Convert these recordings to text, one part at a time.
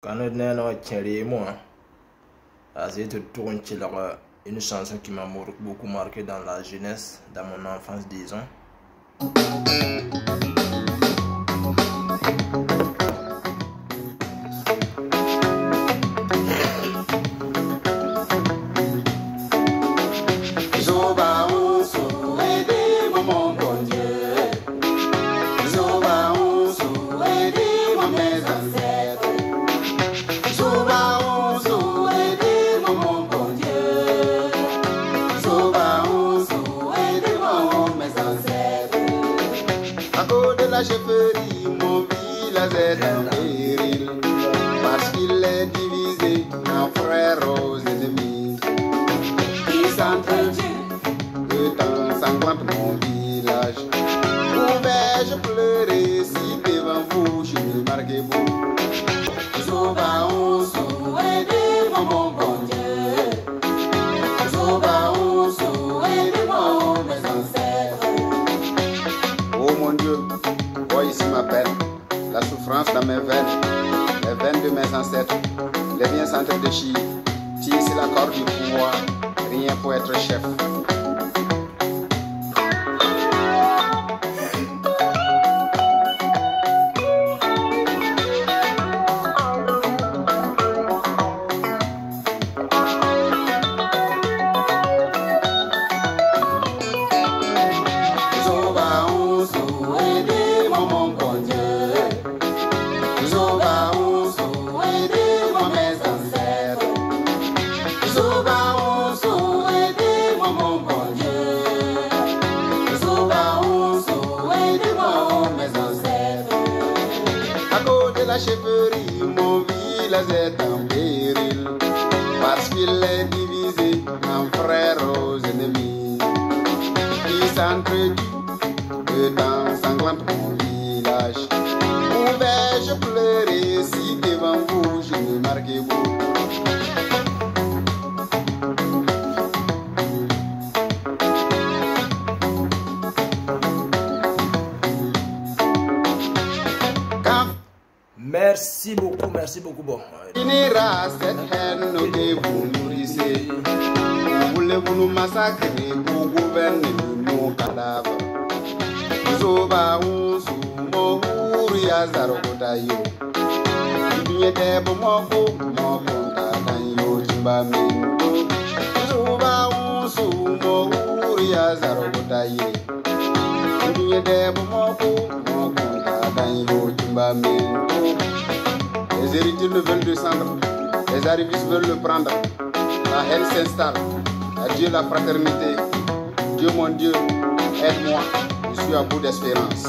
Quand on est moi, c'est de tourner une chanson qui m'a beaucoup marqué dans la jeunesse, dans mon enfance, disons. La chefferie, mon village est en péril, parce qu'il est divisé en frères aux ennemis. Qui s'entretuent de temps en temps mon village. Où vais-je pleurer si devant vous je me marque vous? Zobaoussou, aidez-moi mon bon Dieu. Zobaoussou, aidez-moi mes ancêtres. Oh mon Dieu, ici ma peine, la souffrance dans mes veines, les veines de mes ancêtres, les liens s'entre-déchirent, tissent la corde du pouvoir, rien pour être chef. La chefferie, mon village est en péril, parce qu'il est divisé en frères aux ennemis. Qui s'entretuent de temps en temps mon village. Où vais-je pleurer si devant vous je me marque vous? Merci beaucoup. Bon. Finira cette haine que vous nourrissez. Vous voulez-vous nous massacrer pour gouverner nos cadavres? Zobaoussou, Mohouri, Azarokotayo. Nyedebo Moko, Mokonta, Tanyo, Timbamento. Zobaoussou, Mohouri, Azarokotayo. Nyedebo Moko, Mokonta, Tanyo, Timbamento. Les héritiers ne veulent descendre, les arrivistes veulent le prendre. La haine s'installe. Adieu la fraternité. Dieu mon Dieu, aide-moi, je suis à bout d'espérance.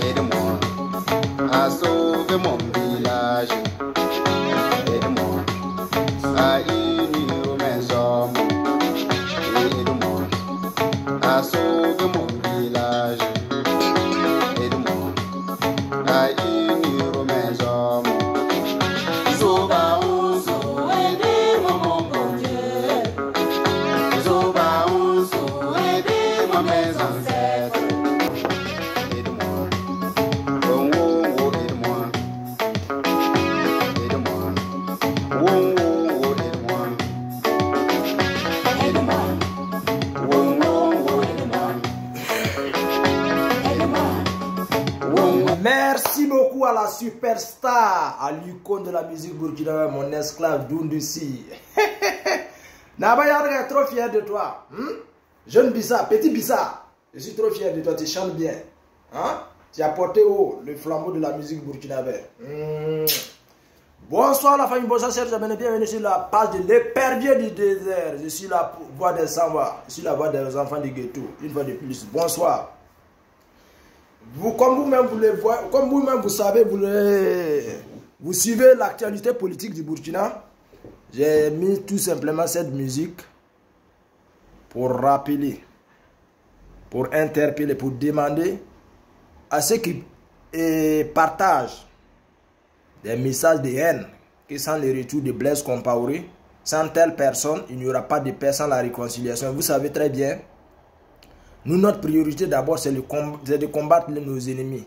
Aide-moi à sauver mon village. Aide-moi à unir mes hommes. À sauver mon village, aide-moi à unir mes hommes. Zobaoussou, aidez-moi mon bon Dieu. Zobaoussou, aidez-moi mes ancêtres. Aide-moi, oh oh oh, aide-moi. Aide-moi, oh oh oh, aide-moi. Aide-moi. Merci beaucoup à la superstar, à l'icône de la musique burkinabé, mon esclave Doundouci. Nabaya, je suis trop fier de toi. Jeune Bissa, petit Bissa, je suis trop fier de toi, tu chantes bien. Tu as porté haut le flambeau de la musique burkinabé. Bonsoir la famille, bonsoir chers amis, bienvenue sur la page de l'épervier du désert. Je suis la voix des sans-voix, je suis la voix des enfants du ghetto, une fois de plus. Bonsoir. Comme vous-même vous le voyez, comme vous-même vous savez, vous suivez l'actualité politique du Burkina. J'ai mis tout simplement cette musique pour rappeler, pour interpeller, pour demander à ceux qui partagent des messages de haine, que sans le retour de Blaise Compaoré, sans telle personne, il n'y aura pas de paix sans la réconciliation. Vous savez très bien, Nous, notre priorité d'abord, c'est de combattre nos ennemis.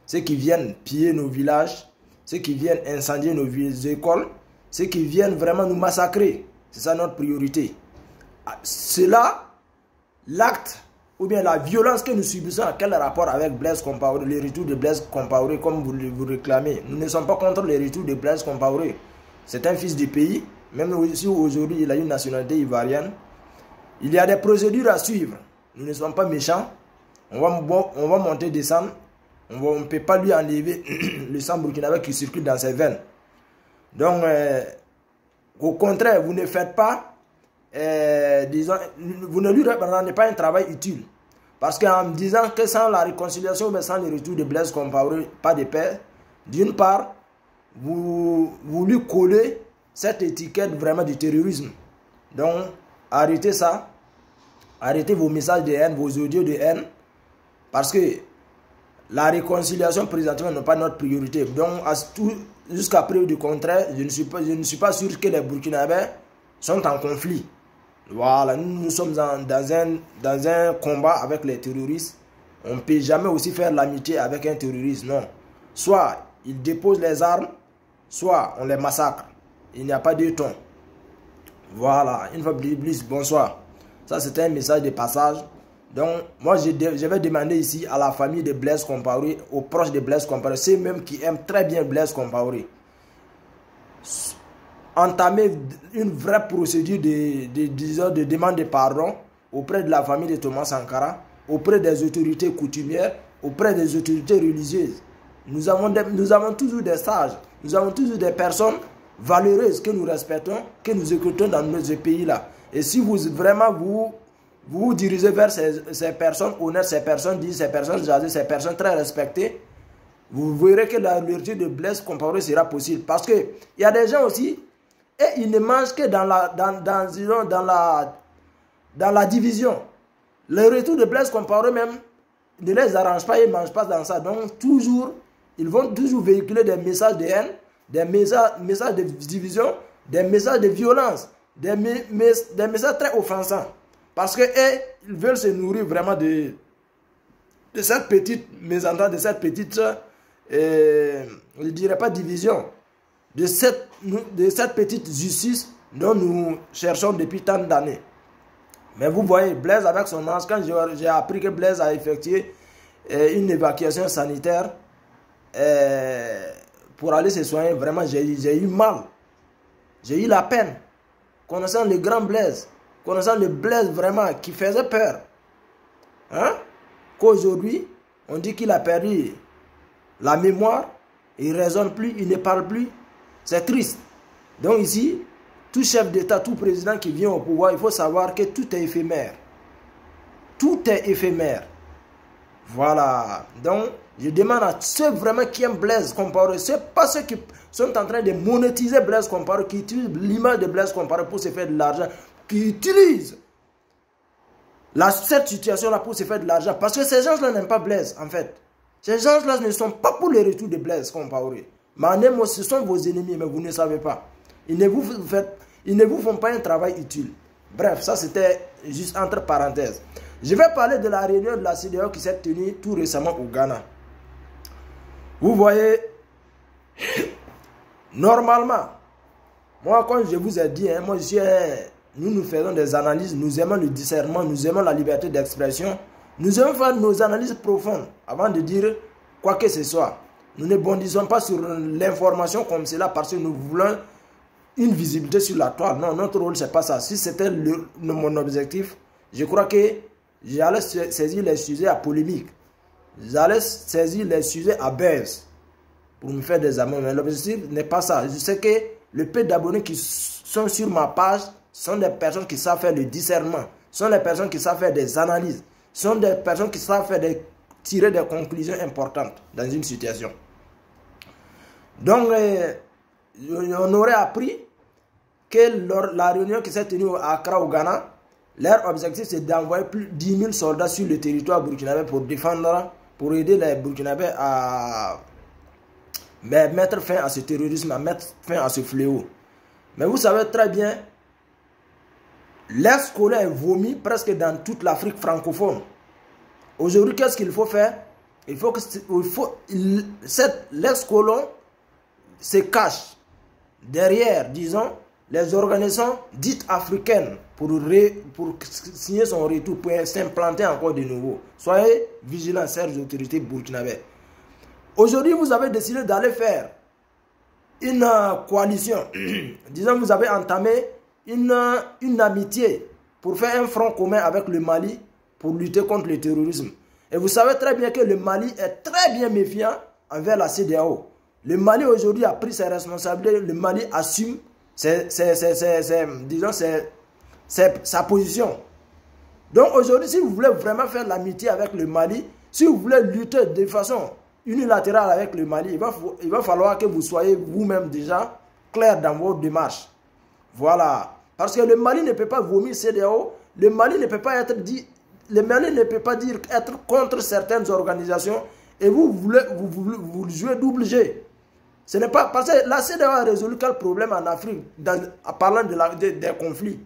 Ceux qui viennent piller nos villages, ceux qui viennent incendier nos écoles, ceux qui viennent vraiment nous massacrer. C'est ça notre priorité. Cela, l'acte ou bien la violence que nous subissons a quel rapport avec Blaise Compaoré, les retours de Blaise Compaoré comme vous réclamez? Nous ne sommes pas contre les retours de Blaise Compaoré. C'est un fils du pays, même si aujourd'hui il a une nationalité ivoirienne. Il y a des procédures à suivre. Nous ne sommes pas méchants. On va monter, descendre. On ne peut pas lui enlever le sang burkinabé qui circule dans ses veines. Donc, au contraire, vous ne faites pas, disons, vous ne lui rendez pas un travail utile. Parce qu'en disant que sans la réconciliation, mais sans le retour de Blaise Compaoré, pas de paix, d'une part, vous lui collez cette étiquette vraiment du terrorisme. Donc, arrêtez ça. Arrêtez vos messages de haine, vos audios de haine. Parce que la réconciliation présentement n'est pas notre priorité. Donc, jusqu'à preuve du contraire, je ne suis pas sûr que les Burkinabés sont en conflit. Voilà, nous sommes dans un combat avec les terroristes. On ne peut jamais aussi faire l'amitié avec un terroriste, non. Soit ils déposent les armes, soit on les massacre. Il n'y a pas deux tons. Voilà, une fois plus, bonsoir. Ça, c'était un message de passage. Donc, moi, je vais demander ici à la famille de Blaise Compaoré, aux proches de Blaise Compaoré, ceux même qui aiment très bien Blaise Compaoré, entamer une vraie procédure de demande de pardon auprès de la famille de Thomas Sankara, auprès des autorités coutumières, auprès des autorités religieuses. Nous avons toujours des sages, nous avons toujours des personnes valeureuses que nous respectons, que nous écoutons dans nos pays-là. Et si vous vraiment vous dirigez vers ces personnes honnêtes, ces personnes dites, ces personnes jasées, ces personnes très respectées, vous verrez que la vérité de Blaise Compaoré sera possible. Parce qu'il y a des gens aussi, et ils ne mangent que dans la division. Le retour de Blaise Compaoré même ne les arrange pas, ils ne mangent pas dans ça. Donc toujours, ils vont toujours véhiculer des messages de haine, des messages de division, des messages de violence, des messages très offensants. Parce que ils veulent se nourrir vraiment de cette petite mésentente, de cette petite, je ne dirais pas division, de cette petite justice dont nous cherchons depuis tant d'années. Mais vous voyez, Blaise avec son ange, quand j'ai appris que Blaise a effectué une évacuation sanitaire pour aller se soigner, vraiment j'ai eu mal. J'ai eu la peine. Connaissant le grand Blaise, connaissant le Blaise vraiment qui faisait peur. Hein? Qu'aujourd'hui, on dit qu'il a perdu la mémoire, il ne raisonne plus, il ne parle plus. C'est triste. Donc ici, tout chef d'État, tout président qui vient au pouvoir, il faut savoir que tout est éphémère. Tout est éphémère. Voilà. Donc, je demande à ceux vraiment qui aiment Blaise Compaoré, ce n'est pas ceux qui sont en train de monétiser Blaise Compaoré, qui utilisent l'image de Blaise Compaoré pour se faire de l'argent, qui utilisent cette situation-là pour se faire de l'argent. Parce que ces gens-là n'aiment pas Blaise, en fait. Ces gens-là ne sont pas pour le retour de Blaise Compaoré. Mais ce sont vos ennemis, mais vous ne savez pas. Ils ne vous font pas un travail utile. Bref, ça c'était juste entre parenthèses. Je vais parler de la réunion de la CEDEAO qui s'est tenue tout récemment au Ghana. Vous voyez, normalement, moi comme je vous ai dit, hein, nous faisons des analyses, nous aimons le discernement, nous aimons la liberté d'expression, nous aimons faire nos analyses profondes avant de dire quoi que ce soit. Nous ne bondissons pas sur l'information comme cela parce que nous voulons une visibilité sur la toile. Non, notre rôle, c'est pas ça. Si c'était mon objectif, je crois que j'allais saisir les sujets à polémique. J'allais saisir les sujets à buzz pour me faire des amis. Mais l'objectif n'est pas ça. Je sais que le peu d'abonnés qui sont sur ma page sont des personnes qui savent faire le discernement, sont des personnes qui savent faire des analyses, sont des personnes qui savent tirer des conclusions importantes dans une situation. Donc, on aurait appris que la réunion qui s'est tenue à Accra au Ghana, leur objectif c'est d'envoyer plus de 10 000 soldats sur le territoire burkinabé pour défendre, pour aider les Burkinabés à mettre fin à ce terrorisme, à mettre fin à ce fléau. Mais vous savez très bien, l'air scolaire est vomi presque dans toute l'Afrique francophone. Aujourd'hui, qu'est-ce qu'il faut faire? Il faut que l'ex-colon se cache derrière, disons, les organisations dites africaines pour signer son retour, pour s'implanter encore de nouveau. Soyez vigilants, chères autorités burkinabées. Aujourd'hui, vous avez décidé d'aller faire une coalition. Disons, vous avez entamé une amitié pour faire un front commun avec le Mali pour lutter contre le terrorisme. Et vous savez très bien que le Mali est très bien méfiant envers la CEDEAO. Le Mali aujourd'hui a pris ses responsabilités, le Mali assume sa position. Donc aujourd'hui, si vous voulez vraiment faire l'amitié avec le Mali, si vous voulez lutter de façon unilatérale avec le Mali, il va falloir que vous soyez vous-même déjà clair dans vos démarches. Voilà. Parce que le Mali ne peut pas vomir CEDEAO, le Mali ne peut pas être dit, le Mali ne peut pas dire être contre certaines organisations et vous jouez double jeu. Ce n'est pas parce que la CEDEAO a résolu quel problème en Afrique en parlant des conflits.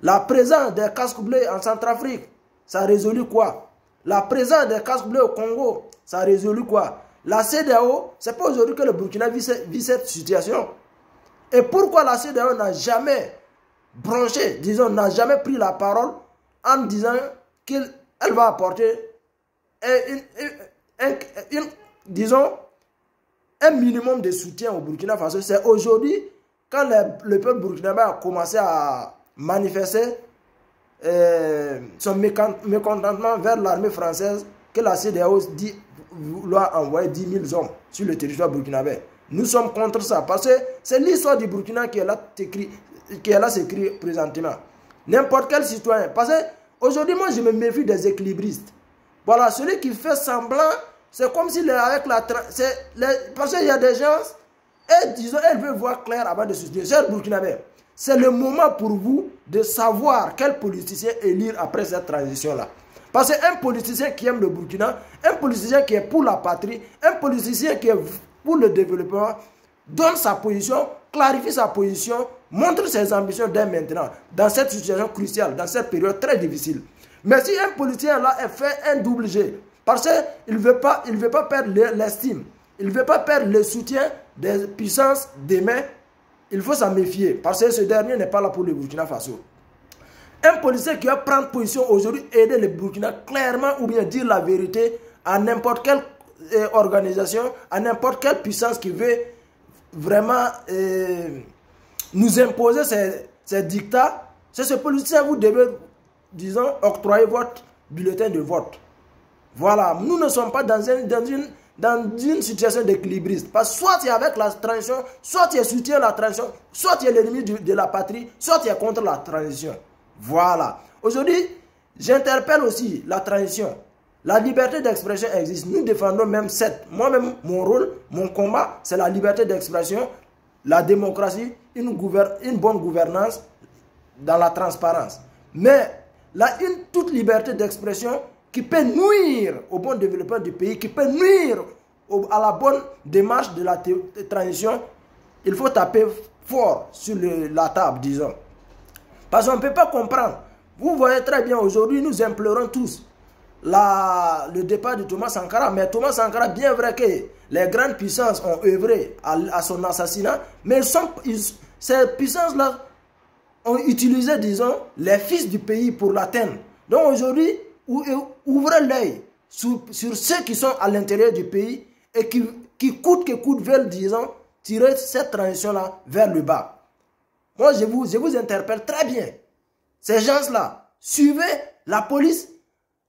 La présence des casques bleus en Centrafrique, ça a résolu quoi? La présence des casques bleus au Congo, ça a résolu quoi? La CEDEAO, ce n'est pas aujourd'hui que le Burkina vit cette situation. Et pourquoi la CEDEAO n'a jamais branché, disons, n'a jamais pris la parole en disant qu'elle va apporter disons, un minimum de soutien au Burkina Faso. C'est aujourd'hui, quand le peuple burkinabé a commencé à manifester son mécontentement vers l'armée française, que la CEDEAO dit vouloir envoyer 10 000 hommes sur le territoire burkinabé. Nous sommes contre ça, parce que c'est l'histoire du Burkina qui est là s'écrit présentement. N'importe quel citoyen. Parce que aujourd'hui, moi, je me méfie des équilibristes. Voilà, celui qui fait semblant, c'est comme si avec parce qu'il y a des gens, et disons, elles veulent voir clair avant de se dire, cher Burkinabé, c'est le moment pour vous de savoir quel politicien élire après cette transition-là. Parce qu'un politicien qui aime le Burkina, un politicien qui est pour la patrie, un politicien qui est pour le développement, donne sa position, clarifie sa position, montre ses ambitions dès maintenant, dans cette situation cruciale, dans cette période très difficile. Mais si un politicien là fait un double G, parce qu'il ne veut pas perdre l'estime, il ne veut pas perdre le soutien des puissances demain, il faut s'en méfier, parce que ce dernier n'est pas là pour le Burkina Faso. Un policier qui va prendre position aujourd'hui, aider le Burkina clairement ou bien dire la vérité à n'importe quelle organisation, à n'importe quelle puissance qui veut vraiment nous imposer ces dictats, c'est ce policier vous devez, disons, octroyer votre bulletin de vote. Voilà, nous ne sommes pas dans une situation d'équilibriste. Parce que soit tu es avec la transition, soit tu soutiens la transition, soit tu es l'ennemi de la patrie, soit tu es contre la transition. Voilà. Aujourd'hui, j'interpelle aussi la transition. La liberté d'expression existe. Nous défendons même moi-même, mon rôle, mon combat, c'est la liberté d'expression, la démocratie, une bonne gouvernance dans la transparence. Mais toute liberté d'expression qui peut nuire au bon développement du pays, qui peut nuire à la bonne démarche de la transition, il faut taper fort sur la table, disons. Parce qu'on ne peut pas comprendre. Vous voyez très bien, aujourd'hui, nous implorons tous le départ de Thomas Sankara. Mais Thomas Sankara, bien vrai que les grandes puissances ont œuvré à son assassinat, mais ces puissances-là ont utilisé, disons, les fils du pays pour l'atteindre. Donc aujourd'hui, ouvrez l'œil sur ceux qui sont à l'intérieur du pays et qui coûte que coûte veulent, disons, tirer cette transition-là vers le bas. Moi, je vous interpelle très bien. Ces gens-là, suivez la police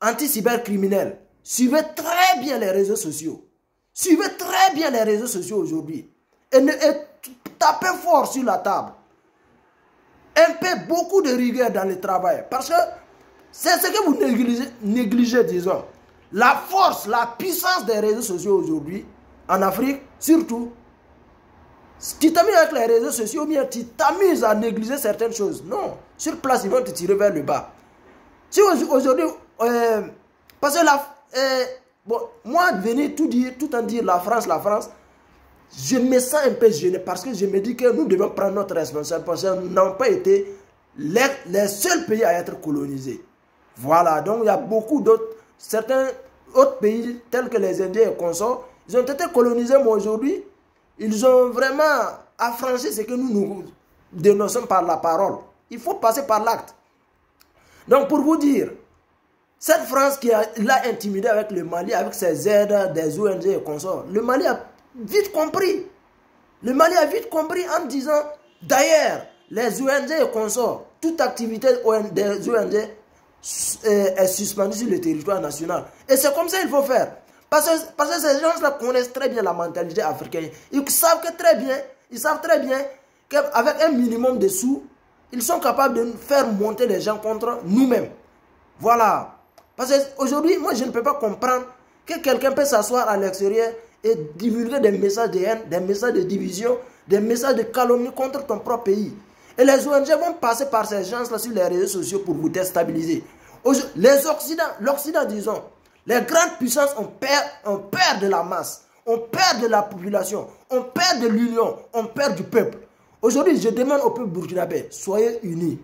anti-cybercriminelle. Suivez très bien les réseaux sociaux. Suivez très bien les réseaux sociaux aujourd'hui. Et tapez fort sur la table. Beaucoup de rigueur dans le travail. Parce que c'est ce que vous négligez, disons. La force, la puissance des réseaux sociaux aujourd'hui, en Afrique, surtout. Tu t'amuses avec les réseaux sociaux, ou bien tu t'amuses à négliger certaines choses. Non. Sur place, ils vont te tirer vers le bas. Si aujourd'hui, parce que moi, venir tout en dire la France, je me sens un peu gêné parce que je me dis que nous devons prendre notre responsabilité parce que nous n'avons pas été les seuls pays à être colonisés. Voilà, donc il y a beaucoup d'autres certains autres pays tels que les Indiens et consorts, ils ont été colonisés, mais aujourd'hui, ils ont vraiment affranchi ce que nous dénonçons par la parole. Il faut passer par l'acte. Donc pour vous dire, cette France qui l'a intimidé avec le Mali, avec ses aides des ONG et consorts, le Mali a vite compris. Le Mali a vite compris en disant, d'ailleurs, les ONG et consorts, toute activité des ONG est suspendue sur le territoire national. Et c'est comme ça qu'il faut faire. Parce que ces gens-là connaissent très bien la mentalité africaine. Ils savent très bien qu'avec un minimum de sous, ils sont capables de faire monter les gens contre nous-mêmes. Voilà. Parce qu'aujourd'hui, moi, je ne peux pas comprendre que quelqu'un peut s'asseoir à l'extérieur et divulguer des messages de haine, des messages de division, des messages de calomnie contre ton propre pays. Et les ONG vont passer par ces gens-là sur les réseaux sociaux pour vous déstabiliser. L'Occident, disons, les grandes puissances ont peur de la masse, ont peur de la population, ont peur de l'union, ont peur du peuple. Aujourd'hui, je demande au peuple burkinabé, soyez unis.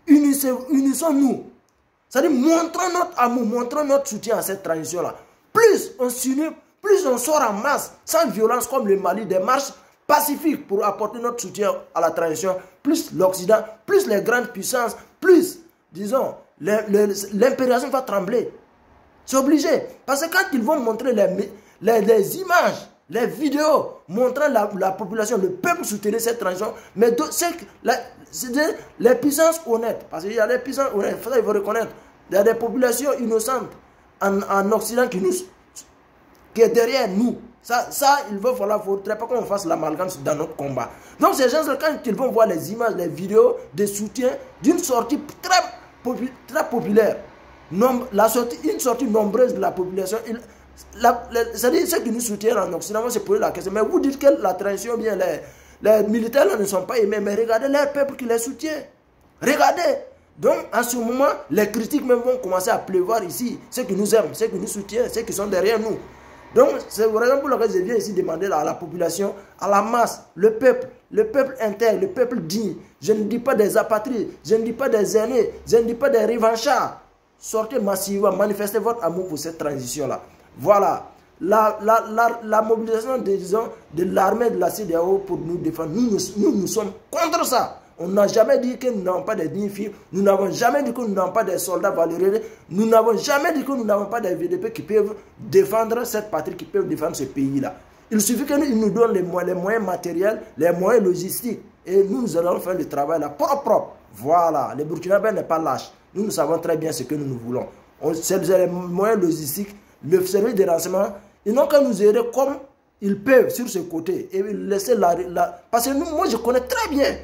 Unissons-nous. C'est-à-dire, montrons notre amour, montrons notre soutien à cette transition-là. Plus on s'unit, plus on sort en masse, sans violence comme le Mali, des marches pacifiques pour apporter notre soutien à la transition, plus l'Occident, plus les grandes puissances, plus, disons, l'impérialisme va trembler. C'est obligé. Parce que quand ils vont montrer les images, les vidéos montrant la population, le peuple soutenir cette transition, mais c'est les puissances honnêtes, parce qu'il y a des puissances honnêtes, il faut reconnaître, il y a des populations innocentes en Occident qui est derrière nous. Ça il va falloir, faudrait pas qu'on fasse l'amalgame dans notre combat. Donc ces gens-là, quand ils vont voir les images, les vidéos de soutien d'une sortie très populaire, une sortie nombreuse de la population, c'est-à-dire ceux qui nous soutiennent en Occident vont se poser la question, mais vous dites que la transition, bien les militaires là, ne sont pas aimés, mais regardez leur peuple qui les soutient. Regardez. Donc, en ce moment, les critiques même vont commencer à pleuvoir ici. Ceux qui nous aiment, ceux qui nous soutiennent, ceux qui sont derrière nous. Donc, c'est vraiment pour laquelle je viens ici demander à la population, à la masse, le peuple intègre, le peuple digne. Je ne dis pas des apatrides, je ne dis pas des aînés, je ne dis pas des revanchards. Sortez massivement, manifestez votre amour pour cette transition-là. Voilà. La mobilisation, disons, de l'armée de la CEDEAO pour nous défendre, nous sommes contre ça. On n'a jamais dit que nous n'avons pas des dignes filles, nous n'avons jamais dit que nous n'avons pas des soldats valeureux, nous n'avons jamais dit que nous n'avons pas des VDP qui peuvent défendre cette patrie, qui peuvent défendre ce pays-là. Il suffit qu'ils nous donnent les moyens matériels, les moyens logistiques, et nous allons faire le travail là, propre. Voilà, le Burkinabé n'est pas lâche. Nous savons très bien ce que nous voulons. C'est les moyens logistiques, le service de renseignement, ils n'ont qu'à nous aider comme ils peuvent sur ce côté, et laisser parce que moi je connais très bien.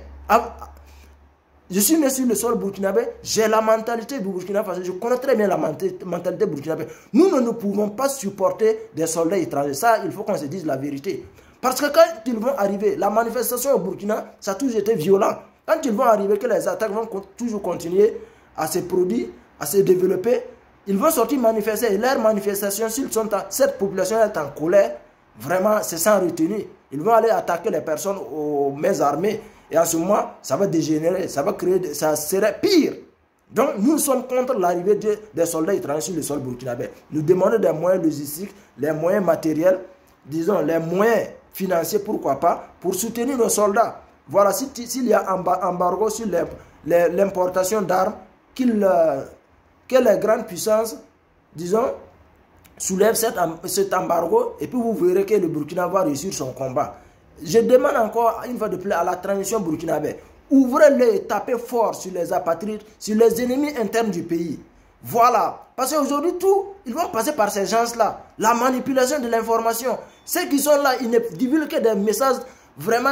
Je suis né sur le sol burkinabé, j'ai la mentalité du Burkina Faso, je connais très bien la mentalité burkinabé. Nous ne pouvons pas supporter des soldats étrangers, ça il faut qu'on se dise la vérité. Parce que quand ils vont arriver, la manifestation au Burkina, ça a toujours été violent. Quand ils vont arriver, que les attaques vont toujours continuer à se produire, à se développer, ils vont sortir manifester, et leur manifestation, s'ils sont cette population est en colère, vraiment c'est sans retenue. Ils vont aller attaquer les personnes aux mains armées. Et en ce moment, ça va dégénérer, ça va créer, ça serait pire. Donc, nous sommes contre l'arrivée des soldats étrangers sur le sol burkinabé. Nous demandons des moyens logistiques, les moyens matériels, disons, les moyens financiers, pourquoi pas, pour soutenir nos soldats. Voilà, s'il y a un embargo sur l'importation d'armes, que les grandes puissances, disons, soulèvent cet embargo, et puis vous verrez que le Burkina va réussir son combat. Je demande encore une fois de plus à la transition burkinabé, ouvrez-le et tapez fort sur les apatrides, sur les ennemis internes du pays. Voilà. Parce qu'aujourd'hui, ils vont passer par ces gens-là. La manipulation de l'information. Ceux qui sont là, ils ne divulguent que des messages vraiment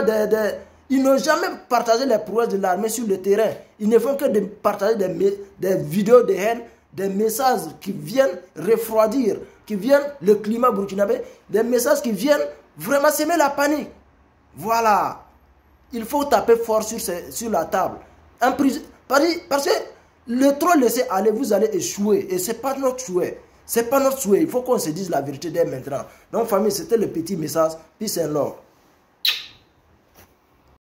ils n'ont jamais partagé les prouesses de l'armée sur le terrain. Ils ne font que de partager des vidéos de haine, des messages qui viennent refroidir, qui viennent le climat burkinabé, des messages qui viennent vraiment semer la panique. Voilà. Il faut taper fort sur la table. Parce que le trop laisser aller, vous allez échouer. Et ce n'est pas notre souhait. Ce n'est pas notre souhait. Il faut qu'on se dise la vérité dès maintenant. Donc, famille, c'était le petit message. Peace and love.